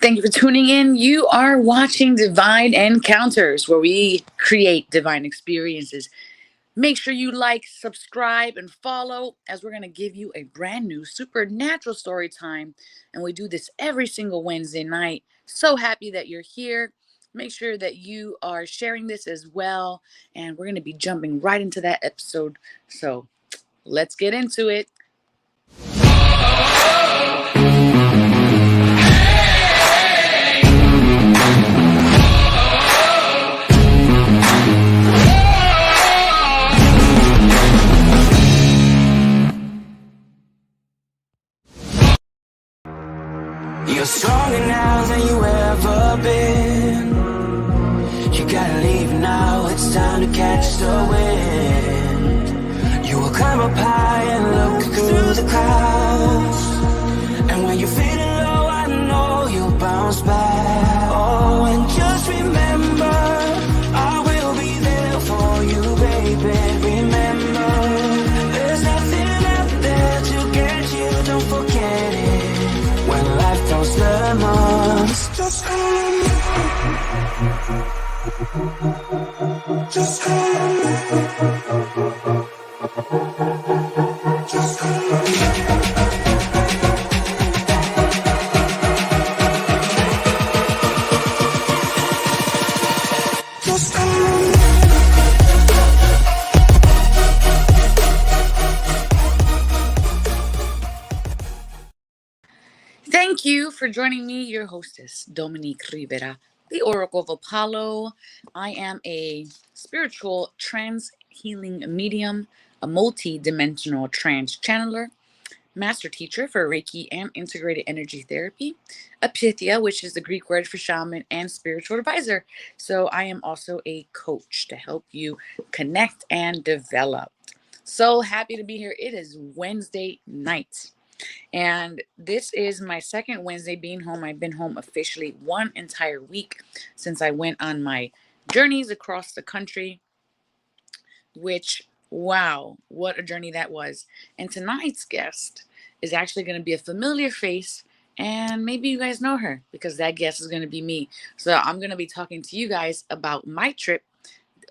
Thank you for tuning in. You are watching Divine Encounters, where we create divine experiences. Make sure you like, subscribe, and follow, as we're going to give you a brand new supernatural story time. And we do this every single Wednesday night. So happy that you're here. Make sure that you are sharing this as well. And we're going to be jumping right into that episode. So let's get into it. You're stronger now than you ever been. You gotta leave now, it's time to catch the wind. You will climb up high and look through the clouds. And when you're feeling low, I know you'll bounce back. Oh, and just remember, I will be there for you, baby. Remember, there's nothing out there to get you, don't forget it. When life throws lemons, just call me. Just call me. Just call me. Just call me. Thank you for joining me, your hostess, Dominique Rivera, the Oracle of Apollo. I am a spiritual trans healing medium, a multi-dimensional trance channeler, master teacher for Reiki and integrated energy therapy, a Pythia, which is the Greek word for shaman, and spiritual advisor. So I am also a coach to help you connect and develop. So happy to be here. It is Wednesday night. And this is my second Wednesday being home. I've been home officially one entire week since I went on my journeys across the country, which, wow, what a journey that was. And tonight's guest is actually going to be a familiar face, and maybe you guys know her because that guest is going to be me. So I'm going to be talking to you guys about my trip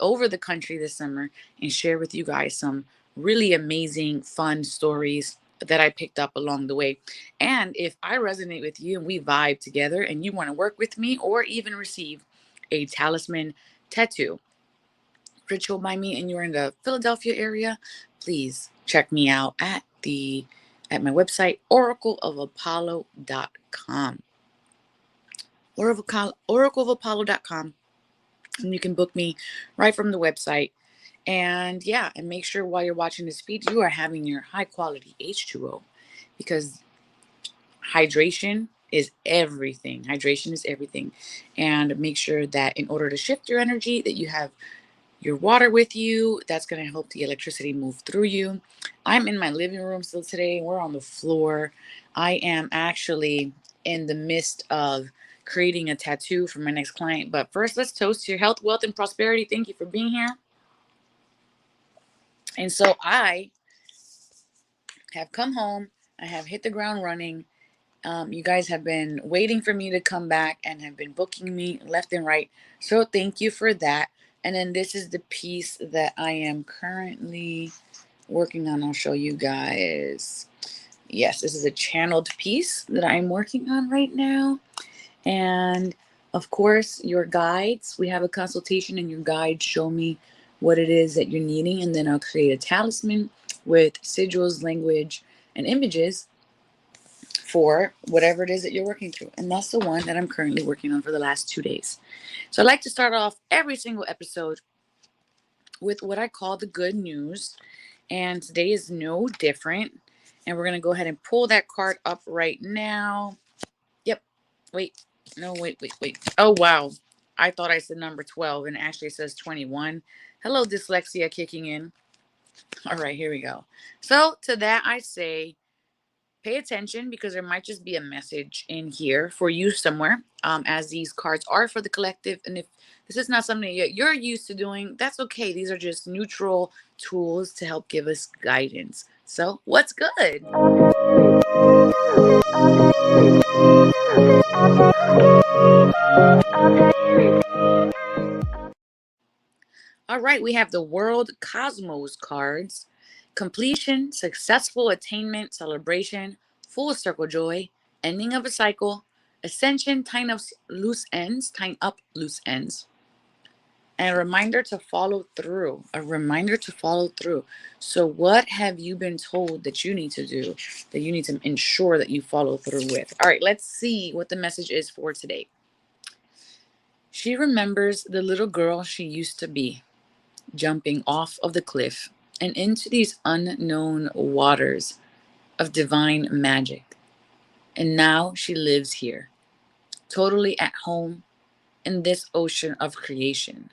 over the country this summer and share with you guys some really amazing, fun stories that I picked up along the way. And if I resonate with you and we vibe together and you want to work with me or even receive a talisman tattoo ritual by me and you're in the Philadelphia area, please check me out at my website, oracleofapollo.com. Oracleofapollo.com. And you can book me right from the website. And yeah, and make sure while you're watching this feed, you are having your high quality H2O, because hydration is everything. Hydration is everything. And make sure that in order to shift your energy, that you have your water with you. That's going to help the electricity move through you. I'm in my living room still today. We're on the floor. I am actually in the midst of creating a tattoo for my next client. But first, let's toast to your health, wealth, and prosperity. Thank you for being here. And so I have come home. I have hit the ground running. You guys have been waiting for me to come back and have been booking me left and right. So thank you for that. And then this is the piece that I am currently working on. I'll show you guys. Yes, this is a channeled piece that I'm working on right now. And of course, your guides. We have a consultation and your guides show me what it is that you're needing. And then I'll create a talisman with sigils, language, and images for whatever it is that you're working through. And that's the one that I'm currently working on for the last 2 days. So I like to start off every single episode with what I call the good news. And today is no different. And we're going to go ahead and pull that card up right now. Yep. Wait. No, wait. Oh, wow. I thought I said number 12 and actually it says 21. Hello, dyslexia kicking in. All right, here we go. So to that I say, pay attention because there might just be a message in here for you somewhere, as these cards are for the collective. And if this is not something you're used to doing, that's okay. These are just neutral tools to help give us guidance. So what's good? right, we have the World Cosmos cards: completion, successful attainment, celebration, full circle joy, ending of a cycle, ascension, tying up loose ends, and a reminder to follow through. A reminder to follow through. So, what have you been told that you need to do, that you need to ensure that you follow through with? All right, let's see what the message is for today. She remembers the little girl she used to be, jumping off of the cliff and into these unknown waters of divine magic. And now she lives here, totally at home in this ocean of creation.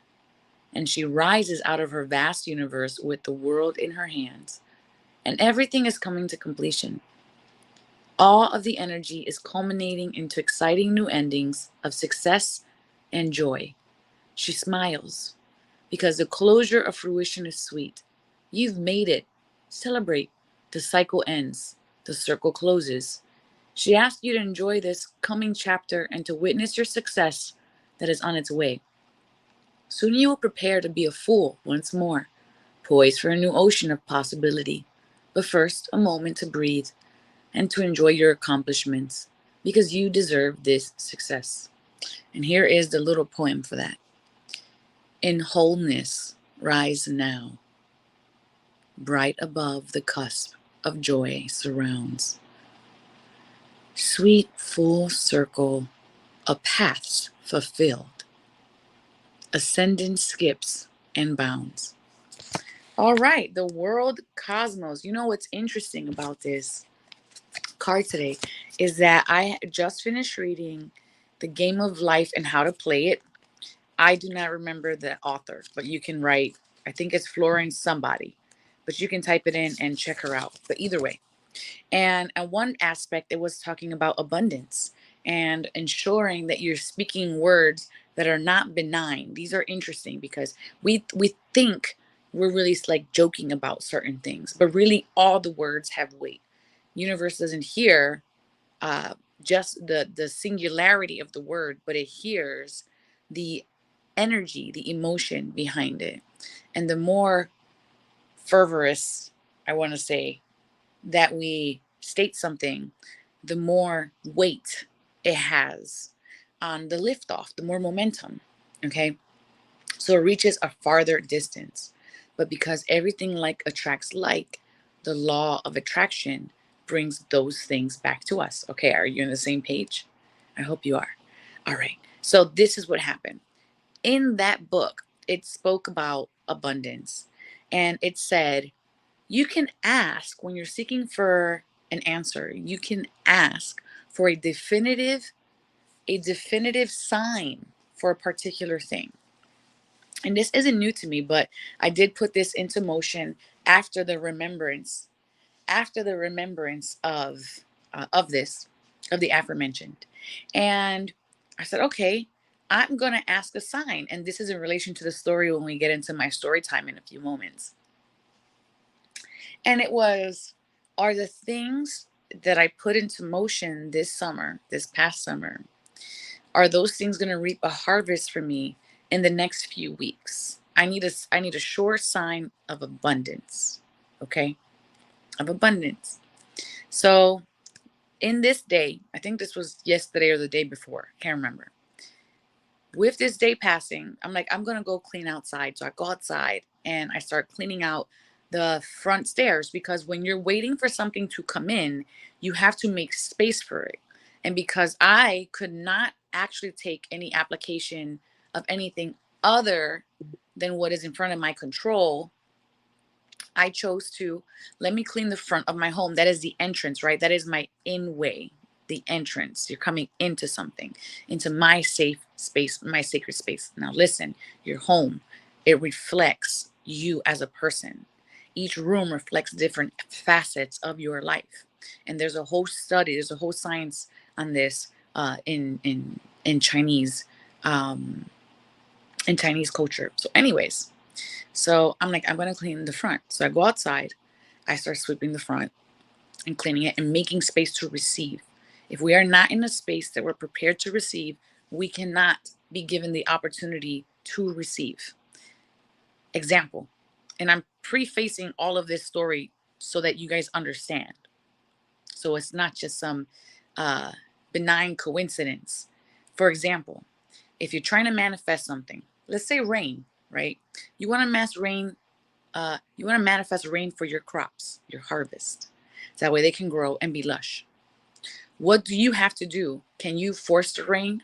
And she rises out of her vast universe with the world in her hands. And everything is coming to completion. All of the energy is culminating into exciting new endings of success and joy. She smiles because the closure of fruition is sweet. You've made it. Celebrate. The cycle ends. The circle closes. She asks you to enjoy this coming chapter and to witness your success that is on its way. Soon you will prepare to be a fool once more, poised for a new ocean of possibility. But first, a moment to breathe and to enjoy your accomplishments, because you deserve this success. And here is the little poem for that. In wholeness, rise now, bright above the cusp of joy surrounds. Sweet full circle of paths fulfilled, ascendant skips and bounds. All right, the World Cosmos. You know what's interesting about this card today is that I just finished reading The Game of Life and How to Play It. I do not remember the author, but you can write, I think it's Florence somebody, but you can type it in and check her out. But either way. And at one aspect, it was talking about abundance and ensuring that you're speaking words that are not benign. These are interesting because we think we're really like joking about certain things, but really all the words have weight. Universe doesn't hear uh, just the singularity of the word, but it hears the energy, the emotion behind it. And the more fervorous, I want to say, that we state something, the more weight it has on the liftoff, the more momentum. Okay. So it reaches a farther distance. But because everything like attracts like, the law of attraction brings those things back to us. Okay. Are you on the same page? I hope you are. All right. So this is what happened. In that book, it spoke about abundance, and it said, you can ask when you're seeking for an answer, you can ask for a definitive sign for a particular thing. And this isn't new to me, but I did put this into motion after the remembrance, of this, of the aforementioned. And I said, okay, I'm going to ask a sign. And this is in relation to the story when we get into my story time in a few moments. And it was, are the things that I put into motion this past summer, are those things going to reap a harvest for me in the next few weeks? I need a sure sign of abundance. Okay? Of abundance. So in this day, I think this was yesterday or the day before, can't remember. With this day passing, I'm like, I'm going to go clean outside. So I go outside and I start cleaning out the front stairs, because when you're waiting for something to come in, you have to make space for it. And because I could not actually take any application of anything other than what is in front of my control, I chose to, let me clean the front of my home. That is the entrance, right? That is my in way, the entrance. You're coming into something, into my safe space, my sacred space. Now, listen, your home, it reflects you as a person. Each room reflects different facets of your life. And there's a whole study, there's a whole science on this in Chinese, um, in Chinese culture. So, anyways, so I'm like, I'm going to clean the front. So I go outside, I start sweeping the front and cleaning it and making space to receive. If we are not in a space that we're prepared to receive, we cannot be given the opportunity to receive. Example, and I'm prefacing all of this story so that you guys understand. So it's not just some uh, benign coincidence. For example, if you're trying to manifest something, let's say rain, right? You want to mass rain. You want to manifest rain for your crops, your harvest. So that way they can grow and be lush. What do you have to do? Can you force the rain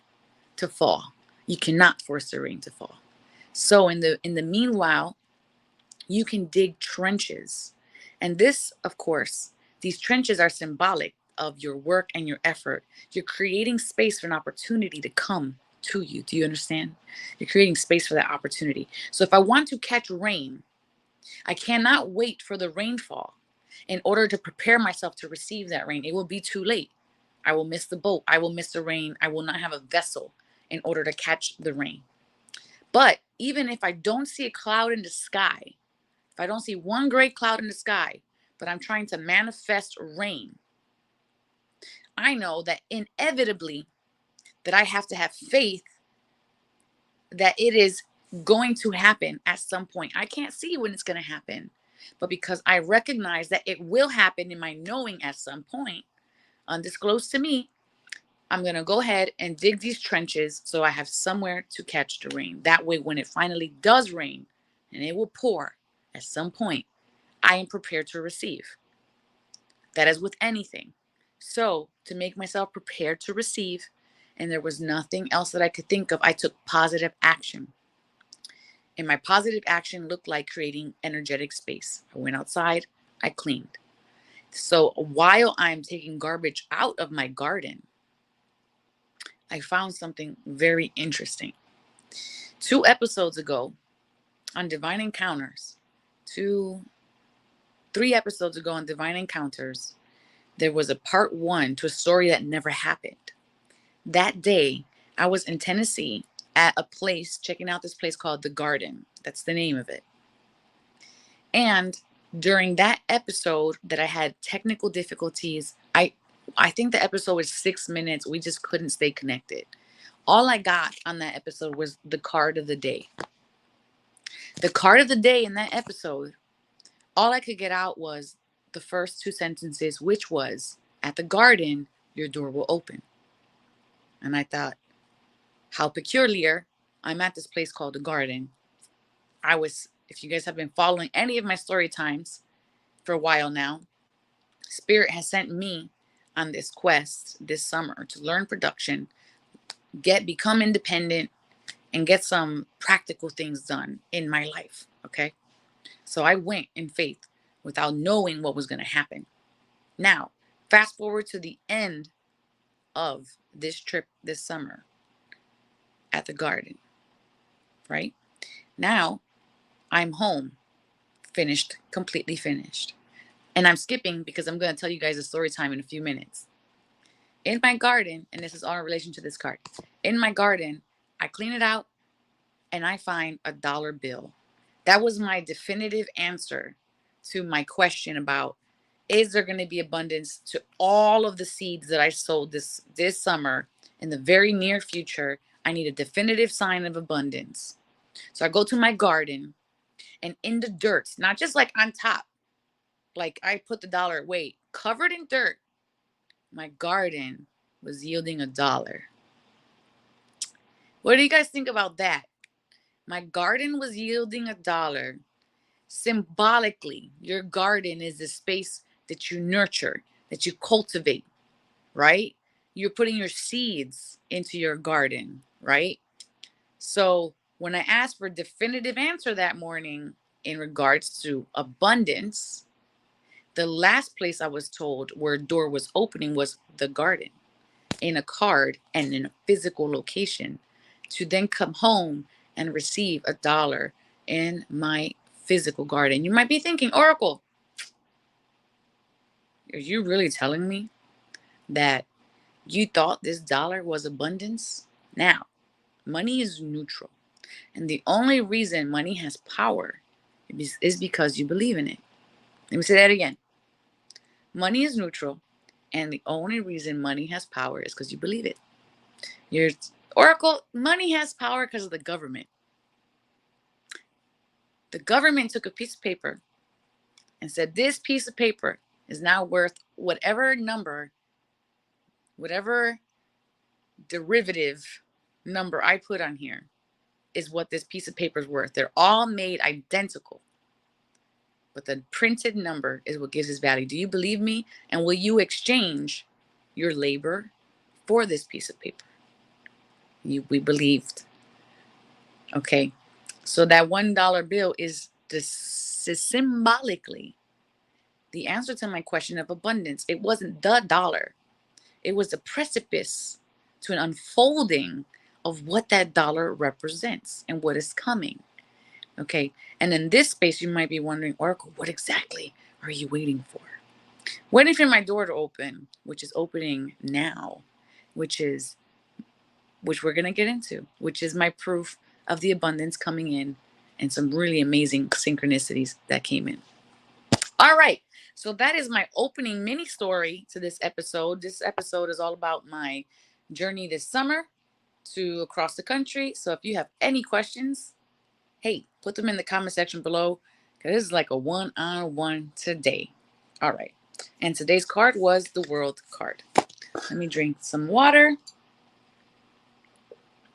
to fall? You cannot force the rain to fall. So in the meanwhile, you can dig trenches. And this, of course, these trenches are symbolic of your work and your effort. You're creating space for an opportunity to come to you. Do you understand? You're creating space for that opportunity. So if I want to catch rain, I cannot wait for the rainfall in order to prepare myself to receive that rain. It will be too late. I will miss the boat. I will miss the rain. I will not have a vessel in order to catch the rain. But even if I don't see a cloud in the sky, if I don't see one gray cloud in the sky, but I'm trying to manifest rain, I know that inevitably that I have to have faith that it is going to happen at some point. I can't see when it's going to happen, but because I recognize that it will happen in my knowing at some point, undisclosed to me, I'm going to go ahead and dig these trenches so I have somewhere to catch the rain. That way, when it finally does rain, and it will pour at some point, I am prepared to receive. That is with anything. So, to make myself prepared to receive, and there was nothing else that I could think of, I took positive action. And my positive action looked like creating energetic space. I went outside, I cleaned. So, while I'm taking garbage out of my garden, I found something very interesting. 2 episodes ago on Divine Encounters, 3 episodes ago on Divine Encounters, there was a part 1 to a story that never happened. That day, I was in Tennessee at a place, checking out this place called The Garden. That's the name of it. And during that episode that I had technical difficulties, I think the episode was 6 minutes. We just couldn't stay connected. All I got on that episode was the card of the day. The card of the day in that episode, all I could get out was the first 2 sentences, which was, at the garden, your door will open. And I thought, how peculiar. I'm at this place called the Garden. If you guys have been following any of my story times for a while now, Spirit has sent me on this quest this summer to learn production, become independent, and get some practical things done in my life. Okay. So I went in faith without knowing what was going to happen. Now, fast forward to the end of this trip this summer at the garden, right? Now I'm home, completely finished. And I'm skipping because I'm going to tell you guys a story time in a few minutes. In my garden, and this is all in relation to this card, in my garden, I clean it out and I find a dollar bill. That was my definitive answer to my question about, is there going to be abundance to all of the seeds that I sowed this summer? In the very near future, I need a definitive sign of abundance. So I go to my garden, and in the dirt, not just like on top, like I put the dollar away, covered in dirt, my garden was yielding $1. What do you guys think about that? My garden was yielding $1. Symbolically, your garden is the space that you nurture, that you cultivate, right? You're putting your seeds into your garden, right? So when I asked for a definitive answer that morning in regards to abundance, the last place I was told where a door was opening was the garden, in a card and in a physical location, to then come home and receive $1 in my physical garden. You might be thinking, Oracle, are you really telling me that you thought this dollar was abundance? Now, money is neutral. And the only reason money has power is because you believe in it. Let me say that again. Money is neutral. And the only reason money has power is because you believe it. Your Oracle, money has power because of the government. The government took a piece of paper and said, this piece of paper is now worth whatever number, whatever derivative number I put on here is what this piece of paper is worth. They're all made identical, but the printed number is what gives its value. Do you believe me? And will you exchange your labor for this piece of paper? We believed. Okay. So that $1 bill is symbolically the answer to my question of abundance. It wasn't the dollar. It was the precipice to an unfolding of what that dollar represents and what is coming. Okay. And in this space, you might be wondering, Oracle, what exactly are you waiting for? Waiting for my door to open, which is opening now, which we're going to get into, which is my proof of the abundance coming in and some really amazing synchronicities that came in. All right. So that is my opening mini story to this episode. This episode is all about my journey this summer to across the country. So if you have any questions, hey, put them in the comment section below, because this is like a one-on-one today. All right. And today's card was the World card. Let me drink some water.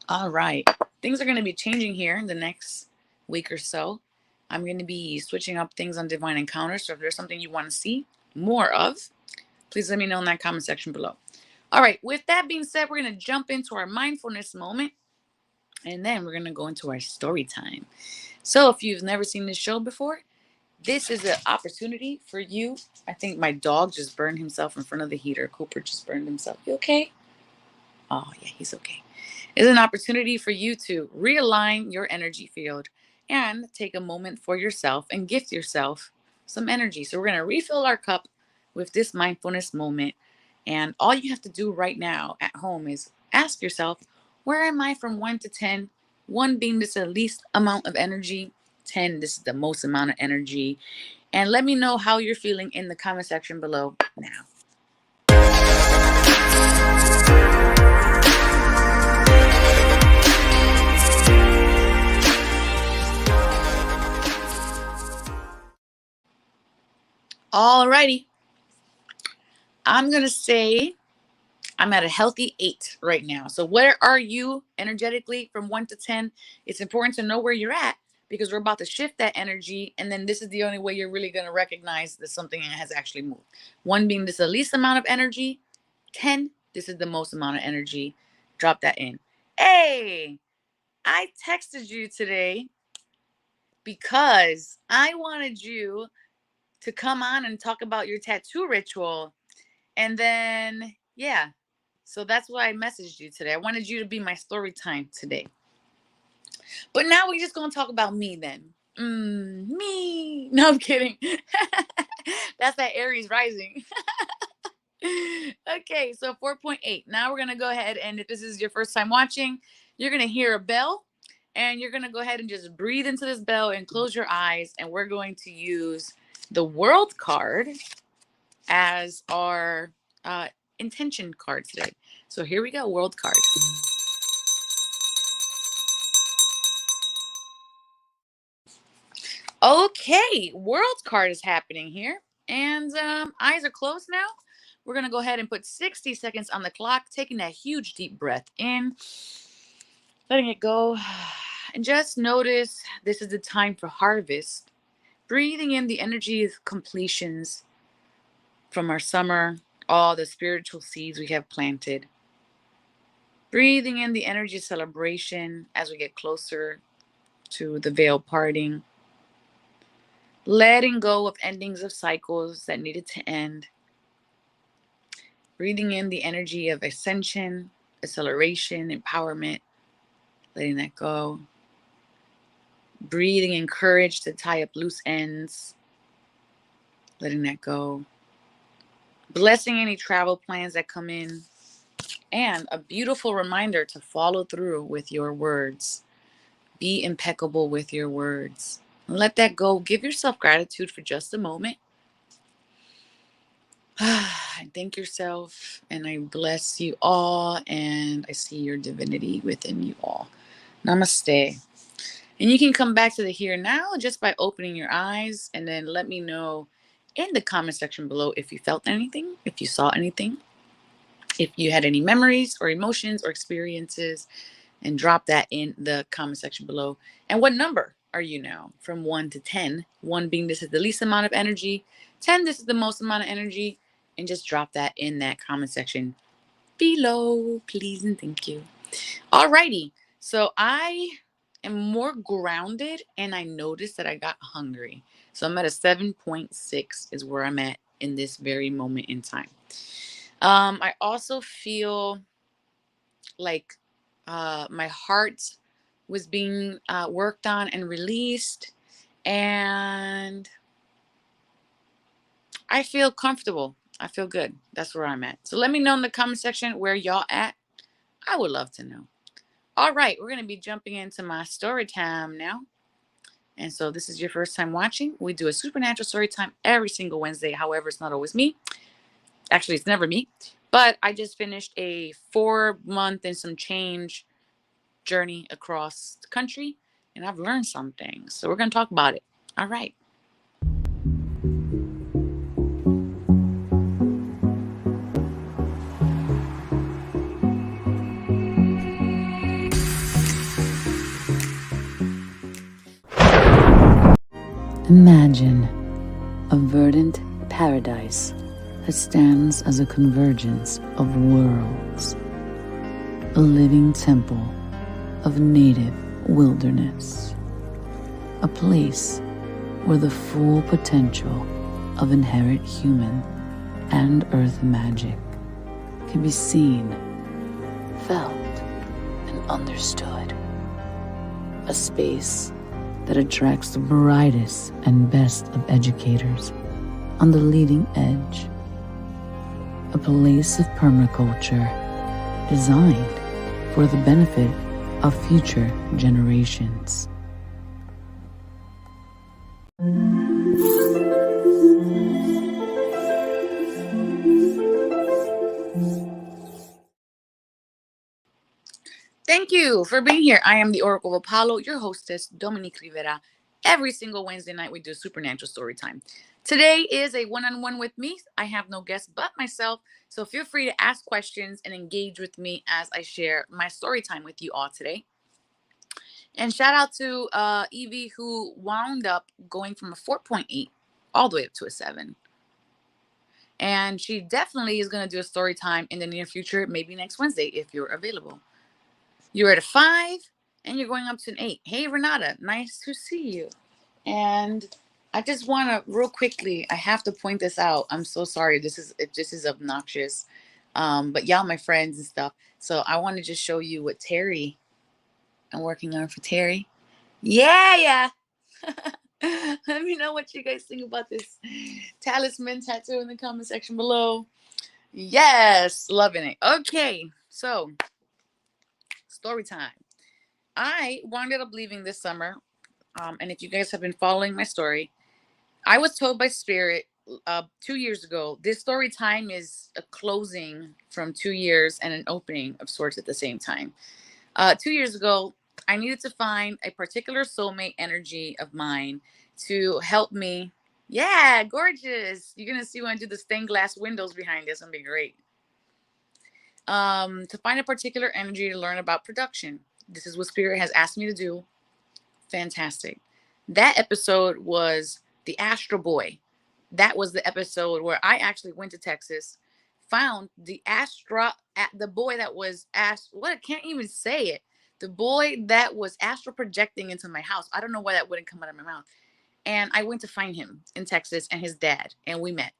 All right. Things are going to be changing here in the next week or so. I'm going to be switching up things on Divine Encounters. So if there's something you want to see more of, please let me know in that comment section below. All right. With that being said, we're going to jump into our mindfulness moment. And then we're going to go into our story time. So if you've never seen this show before, this is an opportunity for you. I think my dog just burned himself in front of the heater. Cooper just burned himself. You okay? Oh, yeah, he's okay. It's an opportunity for you to realign your energy field and take a moment for yourself and gift yourself some energy. So we're going to refill our cup with this mindfulness moment. And all you have to do right now at home is ask yourself, where am I from 1 to 10? 1 being this the least amount of energy, 10, this is the most amount of energy. And let me know how you're feeling in the comment section below now. Alrighty. I'm going to say I'm at a healthy 8 right now. So where are you energetically from 1 to 10? It's important to know where you're at because we're about to shift that energy. And then this is the only way you're really going to recognize that something has actually moved. 1 being this is the least amount of energy. 10, this is the most amount of energy. Drop that in. Hey, I texted you today because I wanted you to come on and talk about your tattoo ritual. And then, yeah. So that's why I messaged you today. I wanted you to be my story time today. But now we're just going to talk about me then. Me. No, I'm kidding. That's that Aries rising. Okay, so 4.8. Now we're going to go ahead, and if this is your first time watching, you're going to hear a bell. And you're going to go ahead and just breathe into this bell and close your eyes. And we're going to use the World card as our intention card today. So here we go, World card. Okay, World card is happening here. And eyes are closed now. We're going to go ahead and put 60 seconds on the clock, taking that huge deep breath in, letting it go. And just notice this is the time for harvest. Breathing in the energy of completions from our summer, all the spiritual seeds we have planted. Breathing in the energy of celebration as we get closer to the veil parting. Letting go of endings of cycles that needed to end. Breathing in the energy of ascension, acceleration, empowerment. Letting that go. Breathing in courage to tie up loose ends. Letting that go. Blessing any travel plans that come in. And a beautiful reminder to follow through with your words. Be impeccable with your words. Let that go. Give yourself gratitude for just a moment. And thank yourself. And I bless you all. And I see your divinity within you all. Namaste. And you can come back to the here and now just by opening your eyes, and then let me know in the comment section below if you felt anything, if you saw anything, if you had any memories or emotions or experiences, and drop that in the comment section below. And what number are you now from 1 to 10? 1 being this is the least amount of energy, 10 this is the most amount of energy, and just drop that in that comment section below, please and thank you. Alrighty, so I am more grounded and I noticed that I got hungry. So I'm at a 7.6 is where I'm at in this very moment in time. I also feel like my heart was being worked on and released, and I feel comfortable. I feel good. That's where I'm at. So let me know in the comment section where y'all at. I would love to know. All right, we're going to be jumping into my story time now. And so this is your first time watching. We do a supernatural story time every single Wednesday. However, it's not always me. Actually, it's never me. But I just finished a 4-month and some change journey across the country, and I've learned some things. So we're going to talk about it. All right. Imagine a verdant paradise that stands as a convergence of worlds, a living temple of native wilderness, a place where the full potential of inherent human and earth magic can be seen, felt, and understood. A space that attracts the brightest and best of educators on the leading edge. A place of permaculture designed for the benefit of future generations. Thank you for being here. I am the Oracle of Apollo, your hostess, Dominique Rivera. Every single Wednesday night, we do supernatural story time. Today is a one-on-one with me. I have no guests but myself, so feel free to ask questions and engage with me as I share my story time with you all today. And shout out to Evie, who wound up going from a 4.8 all the way up to a 7. And she definitely is going to do a story time in the near future, maybe next Wednesday if you're available. You're at a 5 and you're going up to an 8. Hey, Renata, nice to see you. And I just want to real quickly, I have to point this out. I'm so sorry. This is obnoxious. But y'all my friends and stuff. So I want to just show you what Terry, I'm working on for Terry. Yeah. Let me know what you guys think about this talisman tattoo in the comment section below. Yes, loving it. Okay, so story time. I wound up leaving this summer. And if you guys have been following my story, I was told by Spirit 2 years ago, this story time is a closing from 2 years and an opening of sorts at the same time. 2 years ago, I needed to find a particular soulmate energy of mine to help me. Yeah, gorgeous. You're going to see when I do the stained glass windows behind this. It's going to be great. To find a particular energy to learn about production. This is what Spirit has asked me to do. Fantastic. That episode was the Astro Boy. That was the episode where I actually went to Texas, found the boy that was what, I can't even say it. The boy that was astral projecting into my house. I don't know why that wouldn't come out of my mouth. And I went to find him in Texas and his dad, and we met.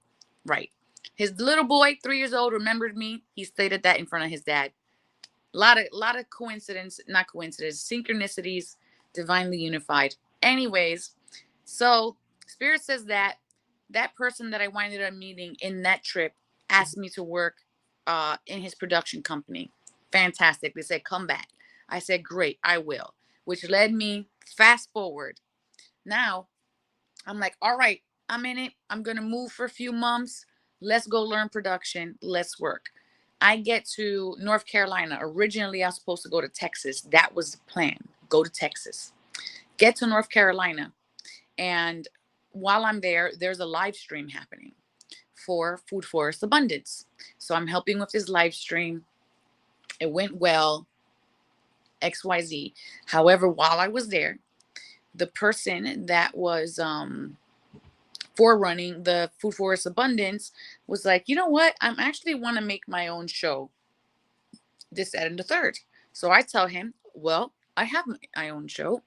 Right. His little boy, 3 years old, remembered me. He stated that in front of his dad. A lot of coincidence, not coincidence, synchronicities, divinely unified. Anyways, so Spirit says that person that I winded up meeting in that trip asked me to work in his production company. Fantastic. They said, come back. I said, great, I will. Which led me fast forward. Now, I'm like, all right, I'm in it. I'm going to move for a few months. Let's go learn production. Let's work. I get to North Carolina. Originally, I was supposed to go to Texas. That was the plan. Go to Texas. get to North Carolina, and while I'm there, there's a live stream happening for Food Forest Abundance. So I'm helping with this live stream. It went well, XYZ. However, while I was there, the person that was forerunning the Food Forest Abundance was like, you know what? I'm actually want to make my own show, this, that, and the third. So I tell him, well, I have my own show.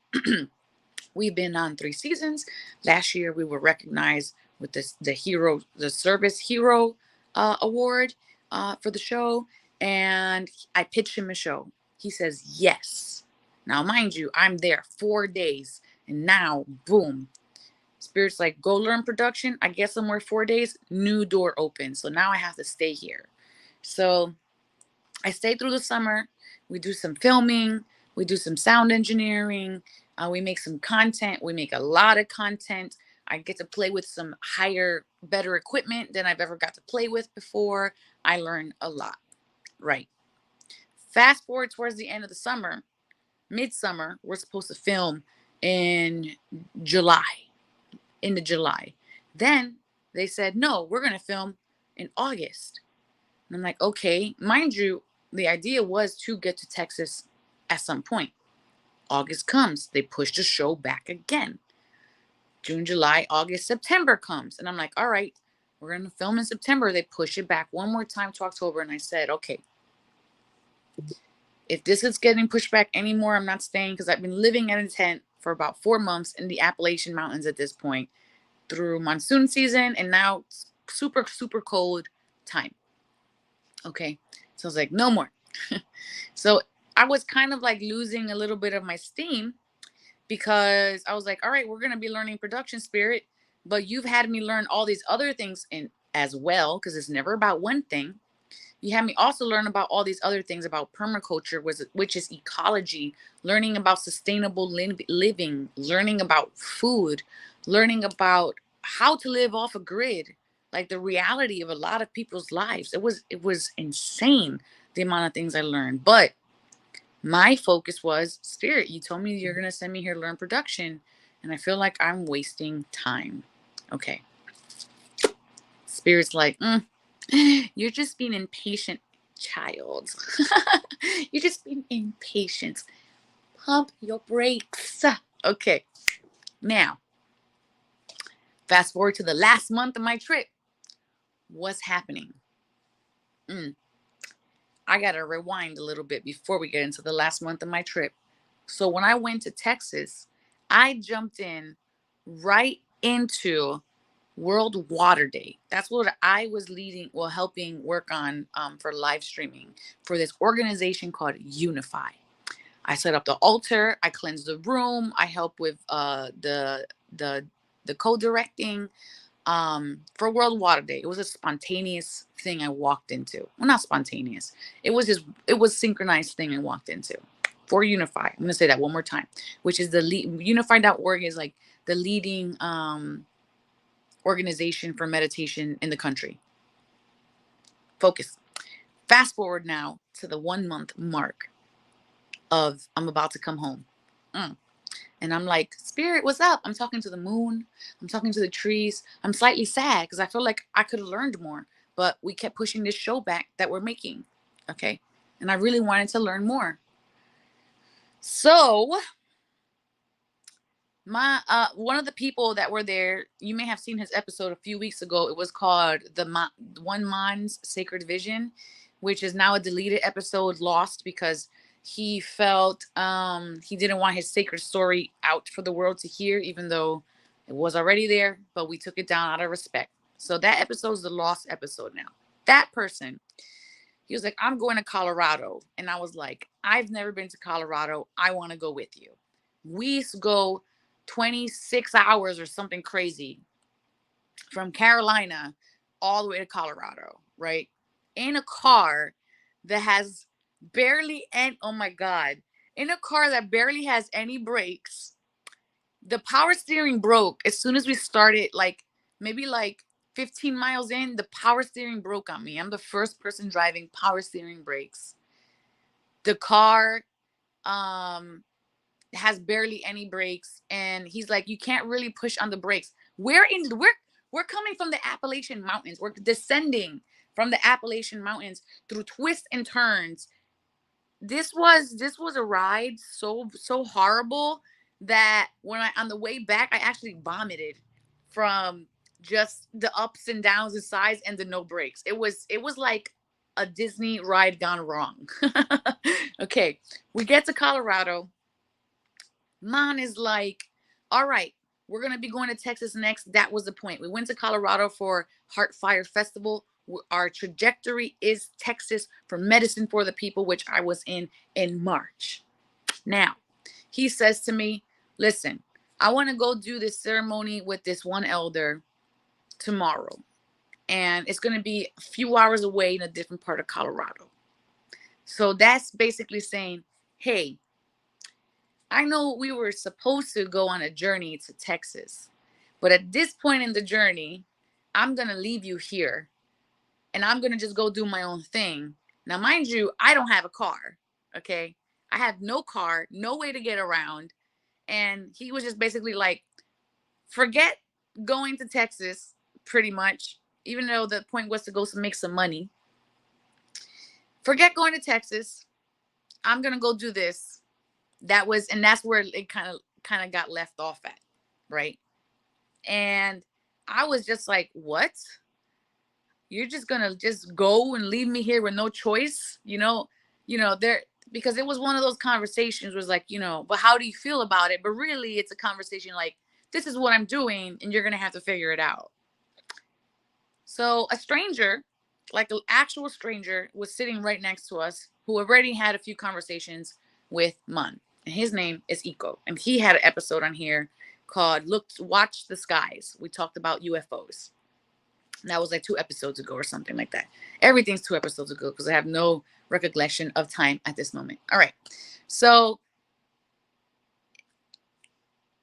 We've been on 3 seasons. Last year, we were recognized with the Service Hero Award for the show, and I pitched him a show. He says yes. Now, mind you, I'm there 4 days, and now, boom, Spirit's like, go learn production. I get somewhere 4 days, new door open. So now I have to stay here. So I stayed through the summer. We do some filming. We do some sound engineering. We make some content. We make a lot of content. I get to play with some higher, better equipment than I've ever got to play with before. I learn a lot. Right. Fast forward towards the end of the summer, midsummer, we're supposed to film in July, into July. Then they said, no, we're going to film in August. And I'm like, okay, mind you, the idea was to get to Texas at some point. August comes, they push the show back again. June, July, August, September comes. And I'm like, all right, we're going to film in September. They push it back one more time to October. And I said, okay, if this is getting pushed back anymore, I'm not staying, because I've been living in a tent for about 4 months in the Appalachian Mountains at this point, through monsoon season and now super, super cold time. Okay. So I was like, no more. So I was kind of like losing a little bit of my steam, because I was like, all right, we're going to be learning production, Spirit, but you've had me learn all these other things in as well, because it's never about one thing. You had me also learn about all these other things about permaculture, which is ecology, learning about sustainable living, learning about food, learning about how to live off a grid, like the reality of a lot of people's lives. It was insane, the amount of things I learned. But my focus was, Spirit, you told me you're going to send me here to learn production, and I feel like I'm wasting time. Okay. Spirit's like, you're just being impatient, child. You're just being impatient. Pump your brakes. Okay. Now, fast forward to the last month of my trip. What's happening? I got to rewind a little bit before we get into the last month of my trip. So when I went to Texas, I jumped in right into World Water Day. That's what I was helping work on for live streaming for this organization called Unify. I set up the altar, I cleansed the room, I help with the co-directing for World Water Day. It was a spontaneous thing I walked into. Well, not spontaneous. It was synchronized thing I walked into for Unify. I'm gonna say that one more time, which is Unify.org is like the leading organization for meditation in the country. Focus. Fast forward now to the 1 month mark of I'm about to come home. And I'm like, Spirit, what's up? I'm talking to the moon. I'm talking to the trees. I'm slightly sad because I feel like I could have learned more, but we kept pushing this show back that we're making. Okay. And I really wanted to learn more. So my one of the people that were there, you may have seen his episode a few weeks ago. It was called One Mind's Sacred Vision, which is now a deleted episode, lost because he felt he didn't want his sacred story out for the world to hear, even though it was already there, but we took it down out of respect. So that episode is the lost episode now. That person, he was like, I'm going to Colorado. And I was like, I've never been to Colorado. I want to go with you. We used to go 26 hours or something crazy from Carolina all the way to Colorado, right? In a car that has barely oh my God, in a car that barely has any brakes. The power steering broke as soon as we started, maybe 15 miles in, the power steering broke on me. I'm the first person driving, power steering brakes. The car has barely any brakes, and he's like, you can't really push on the brakes. We're coming from the Appalachian Mountains. We're descending from the Appalachian Mountains through twists and turns. This was a ride so horrible that when I on the way back I actually vomited from just the ups and downs and sides and the no brakes. It was like a Disney ride gone wrong. Okay, we get to Colorado. Man is like, all right, we're gonna be going to Texas next. That was the point. We went to Colorado for Heart Fire Festival. Our trajectory is Texas for Medicine for the People, which I was in March. Now, he says to me, listen, I want to go do this ceremony with this one elder tomorrow. And it's going to be a few hours away in a different part of Colorado. So that's basically saying, hey, I know we were supposed to go on a journey to Texas, but at this point in the journey, I'm going to leave you here and I'm going to just go do my own thing. Now, mind you, I don't have a car. Okay. I have no car, no way to get around. And he was just basically like, forget going to Texas, pretty much, even though the point was to go make some money. Forget going to Texas. I'm going to go do this. That's where it kind of got left off at, right? And I was just like, what? You're just gonna just go and leave me here with no choice? There, because it was one of those conversations was like, but how do you feel about it? But really it's a conversation like, this is what I'm doing and you're gonna have to figure it out. So a stranger, like an actual stranger, was sitting right next to us who already had a few conversations with Man. And his name is Iko. And he had an episode on here called Watch the Skies. We talked about UFOs. And that was like 2 episodes ago or something like that. Everything's 2 episodes ago because I have no recollection of time at this moment. All right. So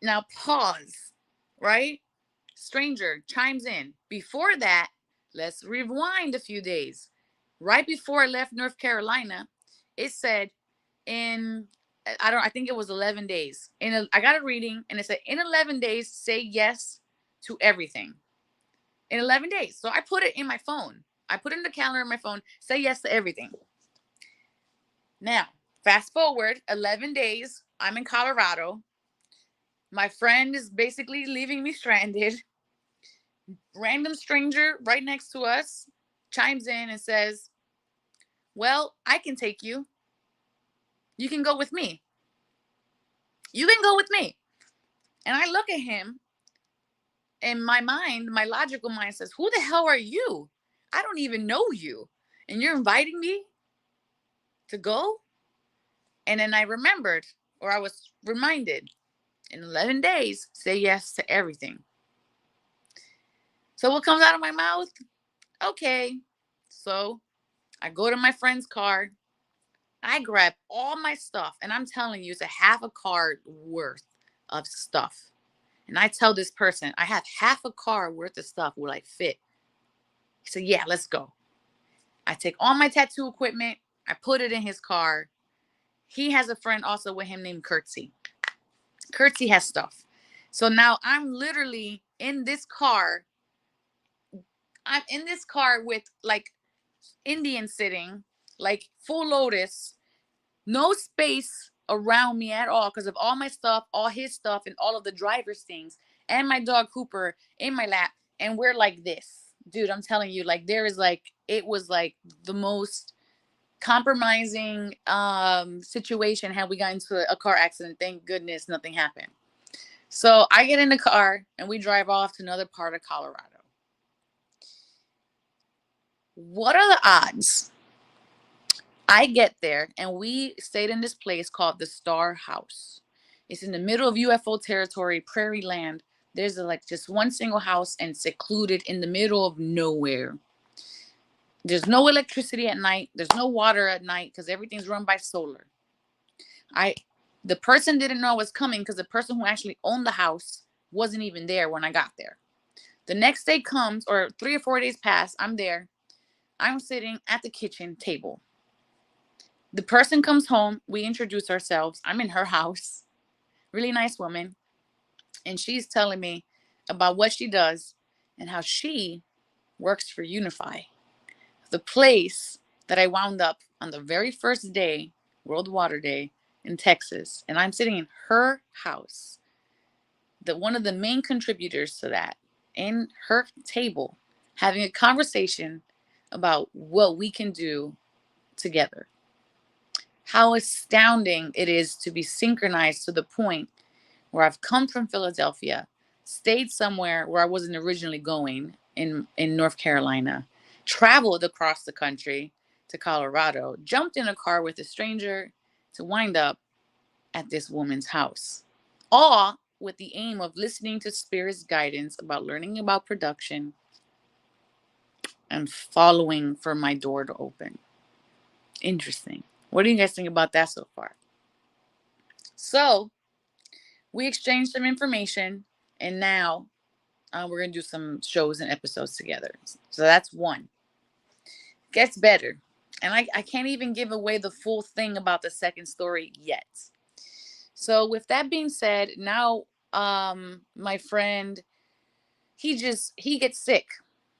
now pause, right? Stranger chimes in. Before that, let's rewind a few days. Right before I left North Carolina, it said I think it was 11 days. I got a reading and it said in 11 days, say yes to everything. In 11 days. So I put it in my phone. I put it in the calendar in my phone, say yes to everything. Now, fast forward 11 days. I'm in Colorado. My friend is basically leaving me stranded. Random stranger right next to us chimes in and says, well, I can take you. You can go with me. You can go with me. And I look at him. In my mind, my logical mind says, who the hell are you? I don't even know you. And you're inviting me to go? And then I remembered, or I was reminded, in 11 days, say yes to everything. So what comes out of my mouth? Okay. So I go to my friend's car. I grab all my stuff. And I'm telling you, it's a half a car worth of stuff. And I tell this person, I have half a car worth of stuff will I fit. He said, yeah, let's go. I take all my tattoo equipment. I put it in his car. He has a friend also with him named Curtsy. Curtsy has stuff. So now I'm literally in this car. I'm in this car with like Indian sitting, like full Lotus, no space around me at all because of all my stuff, all his stuff, and all of the driver's things, and my dog Cooper in my lap. And we're like this. Dude, I'm telling you, like it was like the most compromising situation had we got into a car accident. Thank goodness nothing happened. So I get in the car and we drive off to another part of Colorado. What are the odds? I get there and we stayed in this place called the Star House. It's in the middle of UFO territory, prairie land. There's like just one single house and secluded in the middle of nowhere. There's no electricity at night. There's no water at night because everything's run by solar. The person didn't know I was coming because the person who actually owned the house wasn't even there when I got there. The next day comes, or 3 or 4 days pass, I'm there. I'm sitting at the kitchen table. The person comes home. We introduce ourselves. I'm in her house. Really nice woman. And she's telling me about what she does and how she works for Unify, the place that I wound up on the very first day, World Water Day in Texas. And I'm sitting in her house, one of the main contributors to that, in her table, having a conversation about what we can do together. How astounding it is to be synchronized to the point where I've come from Philadelphia, stayed somewhere where I wasn't originally going in North Carolina, traveled across the country to Colorado, jumped in a car with a stranger to wind up at this woman's house. All with the aim of listening to Spirit's guidance about learning about production and following for my door to open. Interesting. What do you guys think about that so far? So, we exchanged some information, and now we're going to do some shows and episodes together. So, that's one. Gets better. And I can't even give away the full thing about the second story yet. So, with that being said, now my friend, he gets sick.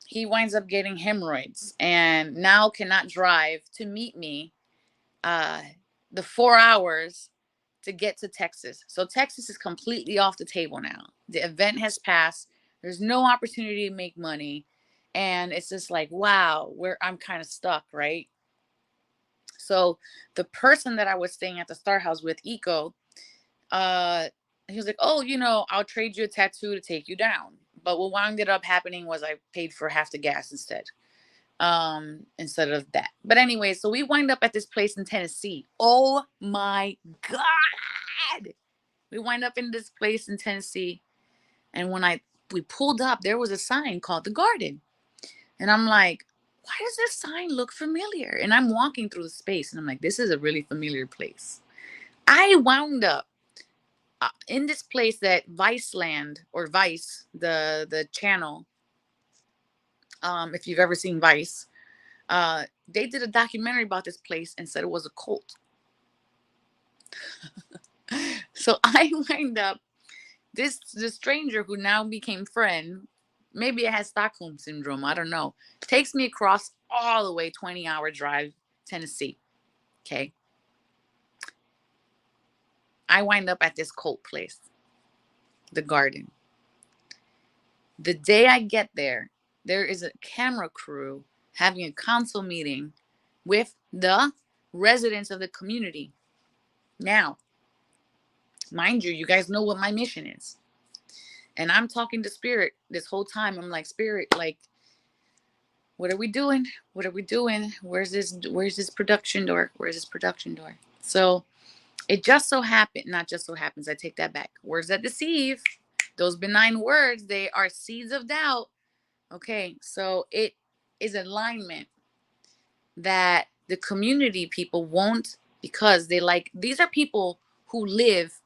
He winds up getting hemorrhoids and now cannot drive to meet me uh the 4 hours to get to Texas. So Texas is completely off the table now. The event has passed. There's no opportunity to make money. And it's just like, wow, where I'm kind of stuck, right? So the person that I was staying at the Star House with, Eco, uh, he was like, oh, I'll trade you a tattoo to take you down. But what wound up happening was I paid for half the gas instead of that. But anyway, so we wind up at this place in Tennessee. Oh my God. We wind up in this place in Tennessee. And when we pulled up, there was a sign called The Garden. And I'm like, why does this sign look familiar? And I'm walking through the space and I'm like, this is a really familiar place. I wound up in this place that Viceland, or Vice, the channel, if you've ever seen Vice, they did a documentary about this place and said it was a cult. So I wind up, this stranger who now became friend, maybe it has Stockholm syndrome, I don't know, takes me across all the way 20-hour drive, Tennessee. Okay. I wind up at this cult place, The Garden. The day I get there, there is a camera crew having a council meeting with the residents of the community. Now, mind you, you guys know what my mission is. And I'm talking to Spirit this whole time. I'm like, Spirit, like, what are we doing? What are we doing? Where's this production door? Where's this production door? So it just so happened, not just so happens, I take that back. Words that deceive, those benign words, they are seeds of doubt. Okay, so it is alignment that the community people won't, because these are people who live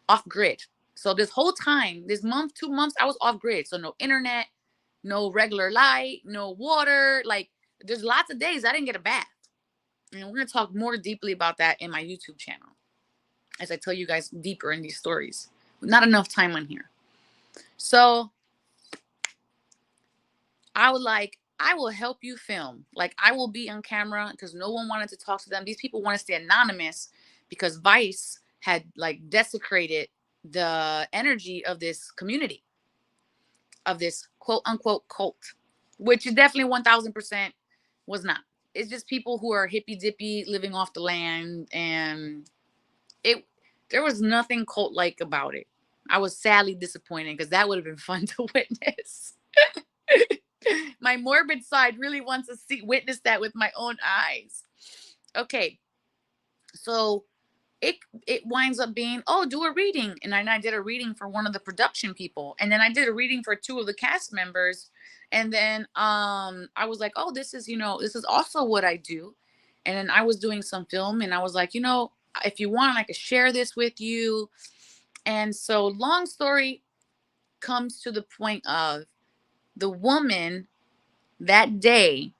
off grid. So this whole time, this month, 2 months, I was off grid. So no internet, no regular light, no water. Like, there's lots of days I didn't get a bath. And we're going to talk more deeply about that in my YouTube channel as I tell you guys deeper in these stories. Not enough time on here. So I will help you film. Like, I will be on camera because no one wanted to talk to them. These people want to stay anonymous because Vice had like desecrated the energy of this community, of this quote unquote cult, which is definitely 1000% was not. It's just people who are hippy dippy living off the land, and there was nothing cult like about it. I was sadly disappointed because that would have been fun to witness. My morbid side really wants to witness that with my own eyes. Okay, so it winds up being, oh, do a reading. And I did a reading for one of the production people, and then I did a reading for two of the cast members. And then I was like, oh, this is also what I do. And then I was doing some film, and I was like, if you want, I could share this with you. And so long story comes to the point of the woman that day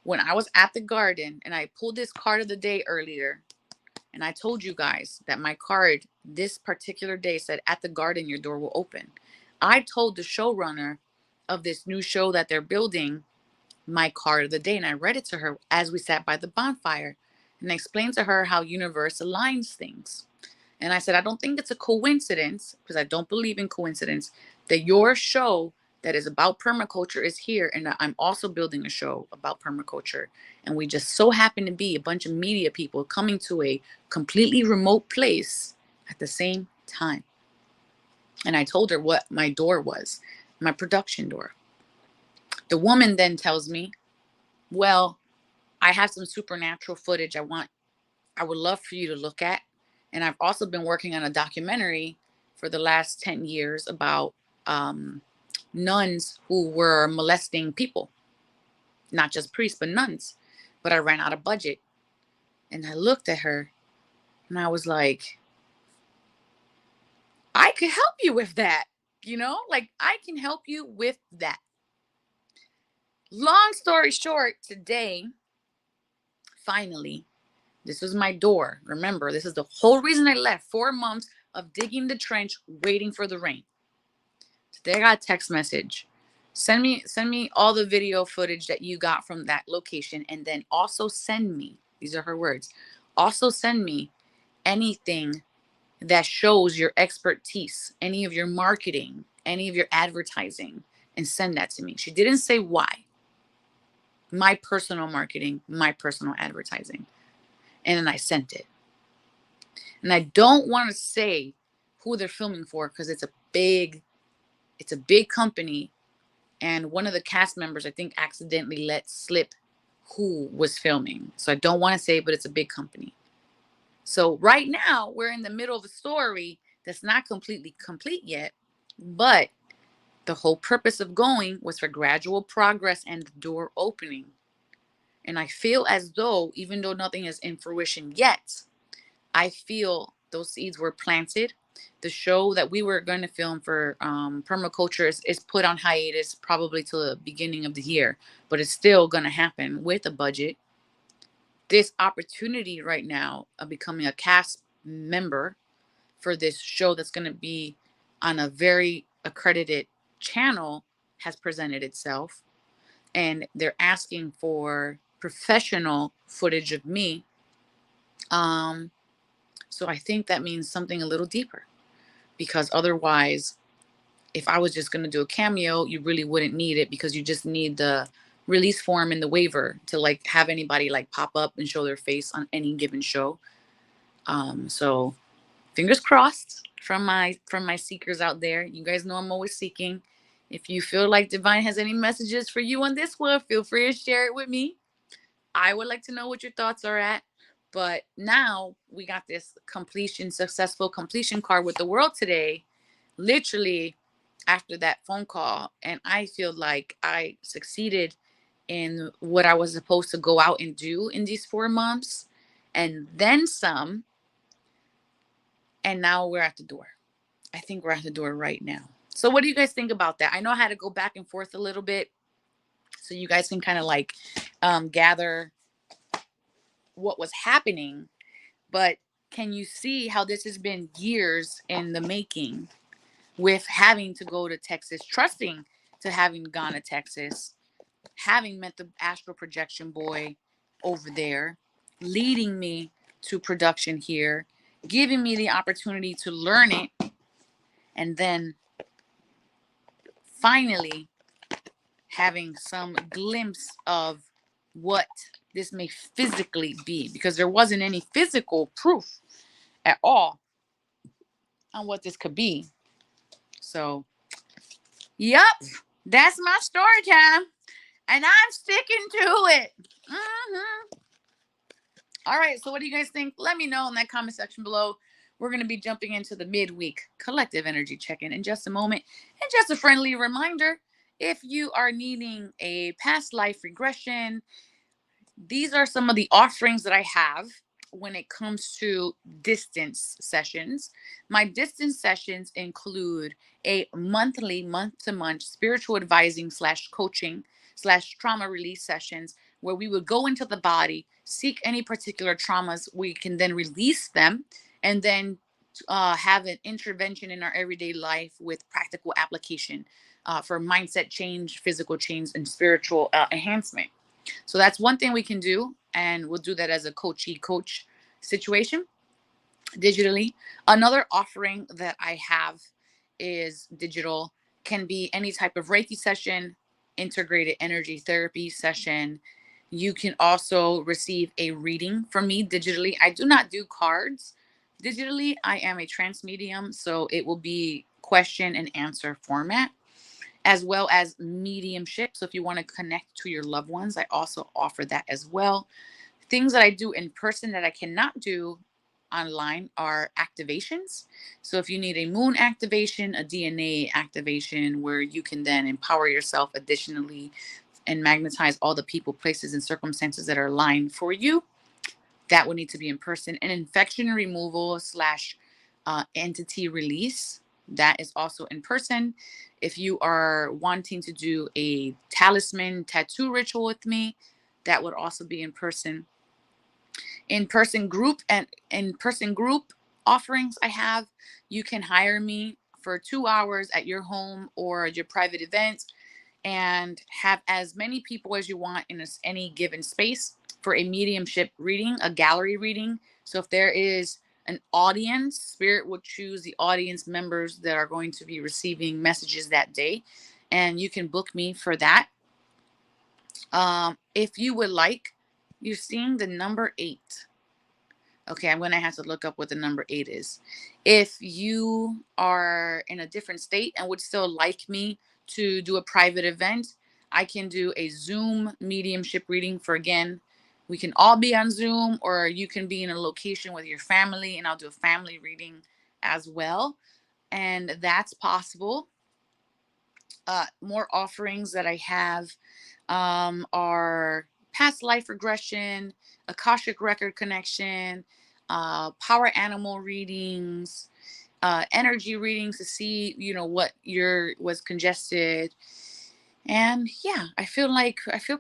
when I was at the garden, and I pulled this card of the day earlier, And I told you guys that my card this particular day said, at the garden, your door will open. I told the showrunner of this new show that they're building my card of the day, and I read it to her as we sat by the bonfire. And I explained to her how universe aligns things. And I said, I don't think it's a coincidence, because I don't believe in coincidence, that your show that is about permaculture is here. And I'm also building a show about permaculture. And we just so happen to be a bunch of media people coming to a completely remote place at the same time. And I told her what my door was, my production door. The woman then tells me, well, I have some supernatural footage I would love for you to look at. And I've also been working on a documentary for the last 10 years about nuns who were molesting people, not just priests, but nuns. But I ran out of budget. And I looked at her and I was like, I could help you with that. Like, I can help you with that. Long story short, today, finally, this was my door. Remember, this is the whole reason I left. 4 months of digging the trench, waiting for the rain. Today I got a text message. Send me all the video footage that you got from that location, and then also send me, these are her words, also send me anything that shows your expertise, any of your marketing, any of your advertising, and send that to me. She didn't say why. My personal marketing, my personal advertising. And then I sent it. And I don't want to say who they're filming for, because it's a big company. And one of the cast members, I think, accidentally let slip who was filming. So I don't want to say, but it's a big company. So right now we're in the middle of a story that's not completely complete yet, but the whole purpose of going was for gradual progress and the door opening. And I feel as though, even though nothing is in fruition yet, I feel those seeds were planted. The show that we were going to film for permaculture is put on hiatus probably till the beginning of the year, but it's still going to happen with a budget. This opportunity right now of becoming a cast member for this show that's going to be on a very accredited channel has presented itself. And they're asking for professional footage of me. So I think that means something a little deeper, because otherwise, if I was just going to do a cameo, you really wouldn't need it, because you just need the release form and the waiver to like have anybody like pop up and show their face on any given show. So fingers crossed from my seekers out there. You guys know I'm always seeking. If you feel like Divine has any messages for you on this one, feel free to share it with me. I would like to know what your thoughts are at. But now we got this successful completion card with the world today, literally after that phone call. And I feel like I succeeded in what I was supposed to go out and do in these 4 months, and then some. And now we're at the door. I think we're at the door right now. So what do you guys think about that? I know I had to go back and forth a little bit, so you guys can kind of like gather what was happening. But can you see how this has been years in the making, with having to go to Texas, trusting to having gone to Texas, having met the astral projection boy over there, leading me to production here, giving me the opportunity to learn it, and then finally having some glimpse of what this may physically be, because there wasn't any physical proof at all on what this could be. So, yep, that's my story time, and I'm sticking to it. All right, so what do you guys think? Let me know in that comment section below. We're going to be jumping into the midweek collective energy check-in in just a moment. And just a friendly reminder, if you are needing a past life regression, these are some of the offerings that I have when it comes to distance sessions. My distance sessions include a monthly, month-to-month spiritual advising / coaching / trauma release sessions where we would go into the body, seek any particular traumas. We can then release them and then have an intervention in our everyday life with practical application for mindset change, physical change, and spiritual enhancement. So that's one thing we can do, and we'll do that as a coachy coach situation digitally. Another offering that I have is digital, can be any type of Reiki session, integrated energy therapy session. You can also receive a reading from me digitally. I do not do cards digitally. I am a trance medium, so it will be question and answer format, as well as mediumship. So if you want to connect to your loved ones, I also offer that as well. Things that I do in person that I cannot do online are activations. So if you need a moon activation, a DNA activation, where you can then empower yourself additionally and magnetize all the people, places, and circumstances that are aligned for you, that would need to be in person. And infection removal slash entity release, that is also in person. If you are wanting to do a talisman tattoo ritual with me, that would also be in person. In-person group and in-person group offerings I have, you can hire me for 2 hours at your home or your private event and have as many people as you want in any given space for a mediumship reading, a gallery reading. So if there is an audience, spirit will choose the audience members that are going to be receiving messages that day, and you can book me for that. If you would like, you're seeing the number 8. Okay, I'm going to have to look up what the number 8 is. If you are in a different state and would still like me to do a private event, I can do a Zoom mediumship reading for, again, we can all be on Zoom, or you can be in a location with your family and I'll do a family reading as well. And that's possible. More offerings that I have are past life regression, Akashic record connection, power animal readings, energy readings to see, what your was congested. And yeah, I feel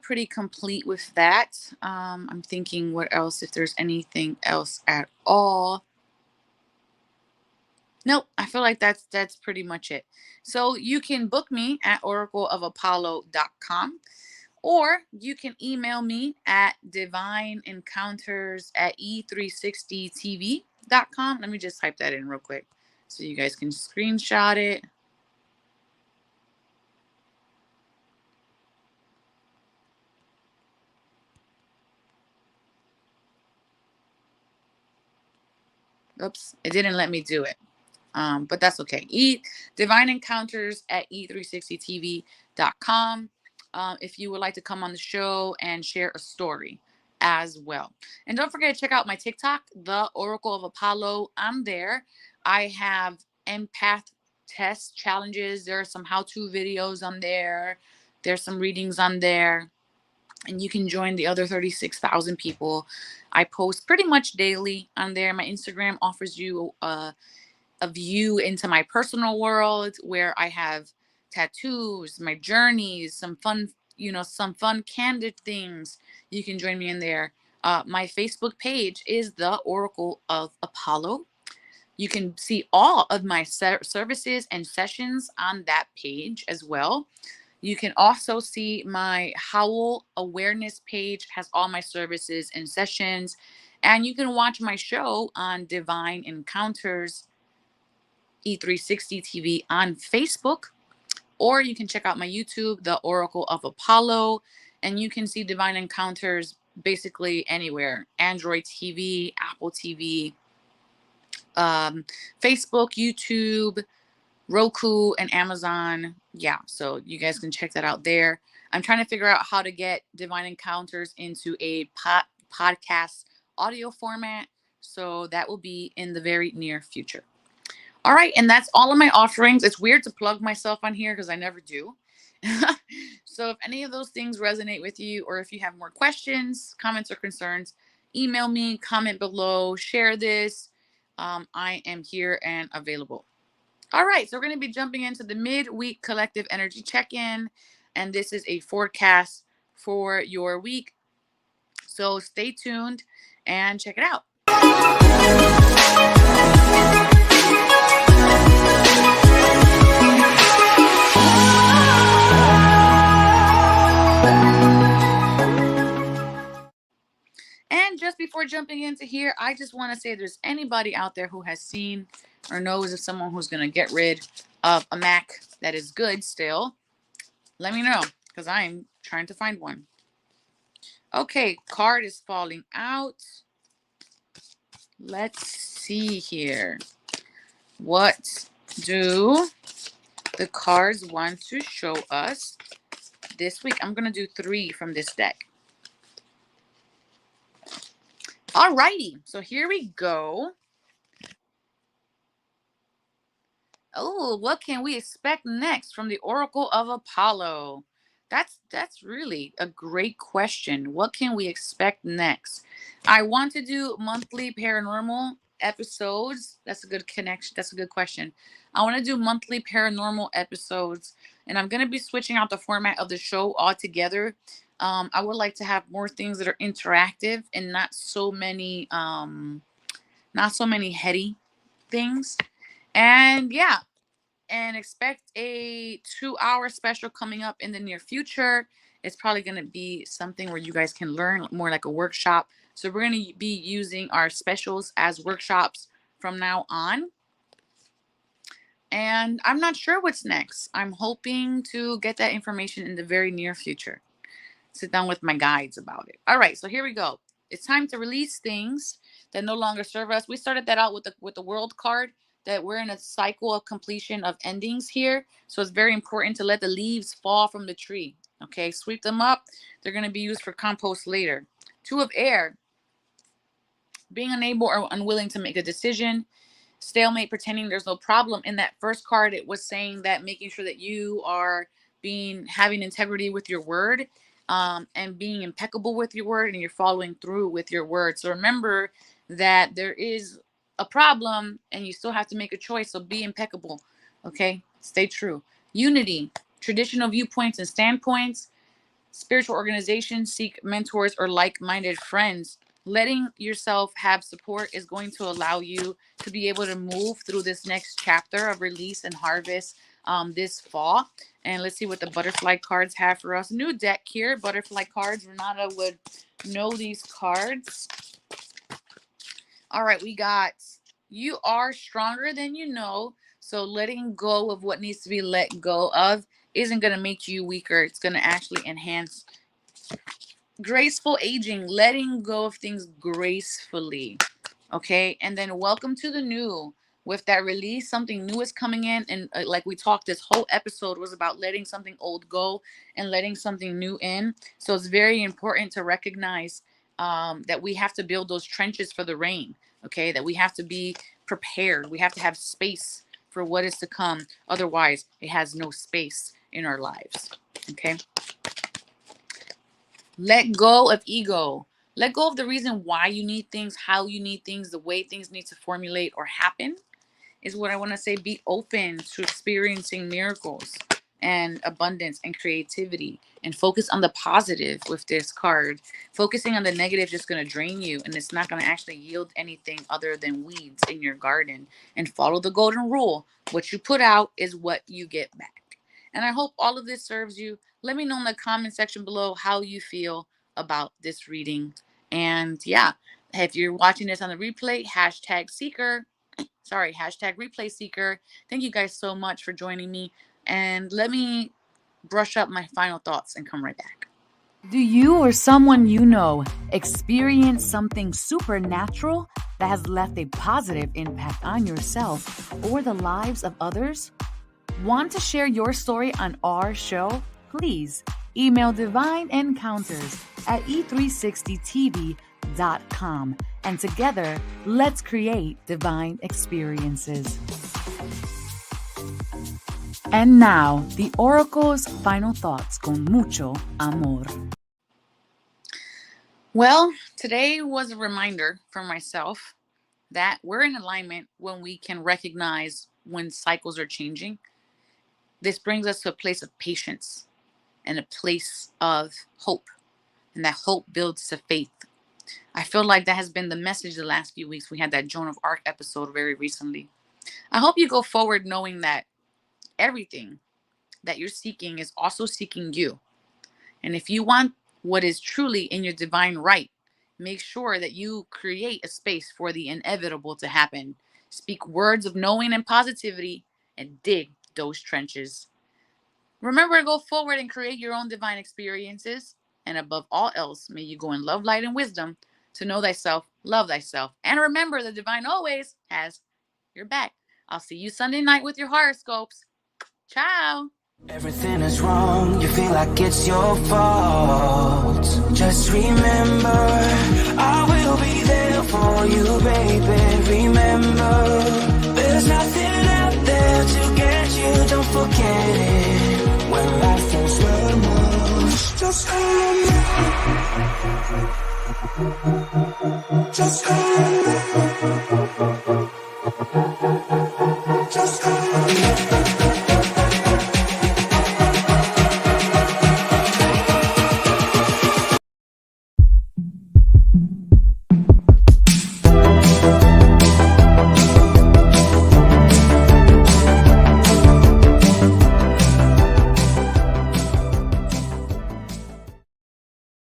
pretty complete with that. I'm thinking what else, if there's anything else at all. Nope, I feel like that's pretty much it. So you can book me at oracleofapollo.com, or you can email me at divineencounters@e360tv.com. Let me just type that in real quick so you guys can screenshot it. Oops, it didn't let me do it. But that's okay. Divine Encounters at e360tv.com. If you would like to come on the show and share a story as well. And don't forget to check out my TikTok, The Oracle of Apollo. I'm there. I have empath test challenges. There are some how-to videos on there. There's some readings on there. And you can join the other 36,000 people. I post pretty much daily on there. My Instagram offers you a view into my personal world, where I have tattoos, my journeys, some fun candid things. You can join me in there. My Facebook page is The Oracle of Apollo. You can see all of my services and sessions on that page as well. You can also see my Howl Awareness page, has all my services and sessions. And you can watch my show on Divine Encounters E360 TV on Facebook, or you can check out my YouTube, The Oracle of Apollo, and you can see Divine Encounters basically anywhere: Android TV, Apple TV, Facebook, YouTube, Roku, and Amazon. Yeah, so you guys can check that out there. I'm trying to figure out how to get Divine Encounters into a podcast audio format, so that will be in the very near future. All right, and that's all of my offerings. It's weird to plug myself on here because I never do. So if any of those things resonate with you, or if you have more questions, comments, or concerns, email me, comment below, share this. I am here and available. All right, so we're going to be jumping into the midweek collective energy check-in, and this is a forecast for your week So stay tuned and check it out. And just before jumping into here, I just want to say if there's anybody out there who has seen or knows of someone who's going to get rid of a Mac that is good still, let me know, because I'm trying to find one. Okay, card is falling out. Let's see here. What do the cards want to show us this week? I'm going to do 3 from this deck. Alrighty, so here we go. Oh, what can we expect next from the Oracle of Apollo? That's really a great question. What can we expect next? I want to do monthly paranormal episodes. That's a good connection. That's a good question. I want to do monthly paranormal episodes, and I'm going to be switching out the format of the show altogether. I would like to have more things that are interactive and not so many heady things. And yeah, and expect a 2-hour special coming up in the near future. It's probably going to be something where you guys can learn more like a workshop. So we're going to be using our specials as workshops from now on. And I'm not sure what's next. I'm hoping to get that information in the very near future. Sit down with my guides about it. All right, so here we go. It's time to release things that no longer serve us. We started that out with the world card, that we're in a cycle of completion of endings here. So it's very important to let the leaves fall from the tree. Okay, sweep them up. They're going to be used for compost later. 2 of air, being unable or unwilling to make a decision. Stalemate, pretending there's no problem. In that first card, it was saying that making sure that you are having integrity with your word, and being impeccable with your word, and you're following through with your word. So remember that there is a problem and you still have to make a choice. So be impeccable. Okay. Stay true. Unity, traditional viewpoints and standpoints. Spiritual organizations, seek mentors or like-minded friends. Letting yourself have support is going to allow you to be able to move through this next chapter of release and harvest this fall. And let's see what the butterfly cards have for us. New deck here, butterfly cards. Renata would know these cards. All right, we got you are stronger than you know. So letting go of what needs to be let go of isn't going to make you weaker. It's going to actually enhance. Graceful aging, letting go of things gracefully. Okay, and then welcome to the new. With that release, something new is coming in. And like we talked, this whole episode was about letting something old go and letting something new in. So it's very important to recognize that we have to build those trenches for the rain. Okay, that we have to be prepared. We have to have space for what is to come. Otherwise, it has no space in our lives. Okay. Let go of ego. Let go of the reason why you need things, how you need things, the way things need to formulate or happen is what I want to say. Be open to experiencing miracles and abundance and creativity, and focus on the positive with this card. Focusing on the negative is just going to drain you, and it's not going to actually yield anything other than weeds in your garden. And follow the golden rule. What you put out is what you get back. And I hope all of this serves you. Let me know in the comment section below how you feel about this reading. And yeah, if you're watching this on the replay, hashtag replay seeker. Thank you guys so much for joining me. And let me brush up my final thoughts and come right back. Do you or someone you know experience something supernatural that has left a positive impact on yourself or the lives of others? Want to share your story on our show? Please email Divine Encounters at e360tv.com, and together, let's create divine experiences. And now, the Oracle's final thoughts con mucho amor. Well, today was a reminder for myself that we're in alignment when we can recognize when cycles are changing. This brings us to a place of patience and a place of hope. And that hope builds to faith. I feel like that has been the message the last few weeks. We had that Joan of Arc episode very recently. I hope you go forward knowing that everything that you're seeking is also seeking you. And if you want what is truly in your divine right, make sure that you create a space for the inevitable to happen. Speak words of knowing and positivity and dig those trenches. Remember to go forward and create your own divine experiences. And above all else, may you go in love, light, and wisdom to know thyself, love thyself. And remember, the divine always has your back. I'll see you Sunday night with your horoscopes. Ciao. Everything is wrong, you feel like it's your fault. Just remember, I will be there for you, baby. Remember, there's nothing out there to get you, don't forget it. When life feels well most, just hold on. Just hold on.